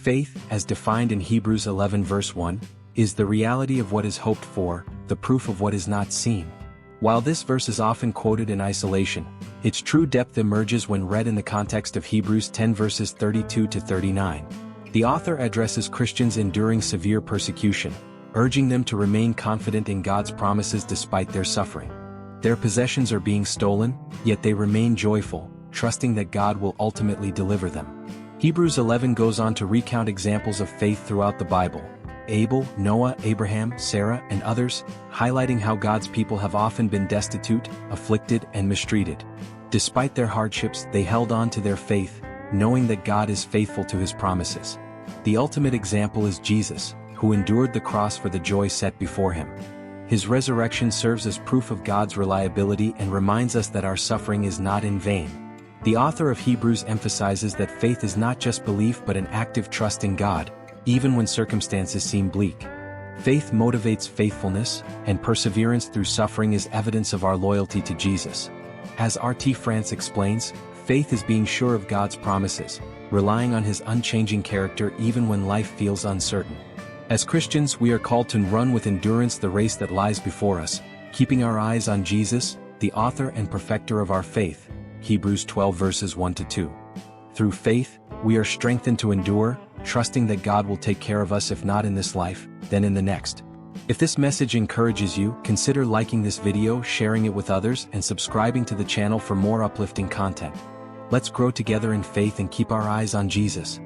Faith, as defined in Hebrews 11 verse 1, is the reality of what is hoped for, the proof of what is not seen. While this verse is often quoted in isolation, its true depth emerges when read in the context of Hebrews 10 verses 32 to 39. The author addresses Christians enduring severe persecution, urging them to remain confident in God's promises despite their suffering. Their possessions are being stolen, yet they remain joyful, trusting that God will ultimately deliver them. Hebrews 11 goes on to recount examples of faith throughout the Bible: Abel, Noah, Abraham, Sarah, and others, highlighting how God's people have often been destitute, afflicted, and mistreated. Despite their hardships, they held on to their faith, knowing that God is faithful to his promises. The ultimate example is Jesus, who endured the cross for the joy set before him. His resurrection serves as proof of God's reliability and reminds us that our suffering is not in vain. The author of Hebrews emphasizes that faith is not just belief but an active trust in God, even when circumstances seem bleak. Faith motivates faithfulness, and perseverance through suffering is evidence of our loyalty to Jesus. As R.T. France explains, faith is being sure of God's promises, relying on his unchanging character even when life feels uncertain. As Christians, we are called to run with endurance the race that lies before us, keeping our eyes on Jesus, the author and perfecter of our faith. Hebrews 12 verses 1 to 2. Through faith, we are strengthened to endure, trusting that God will take care of us if not in this life, then in the next. If this message encourages you, consider liking this video, sharing it with others, and subscribing to the channel for more uplifting content. Let's grow together in faith and keep our eyes on Jesus.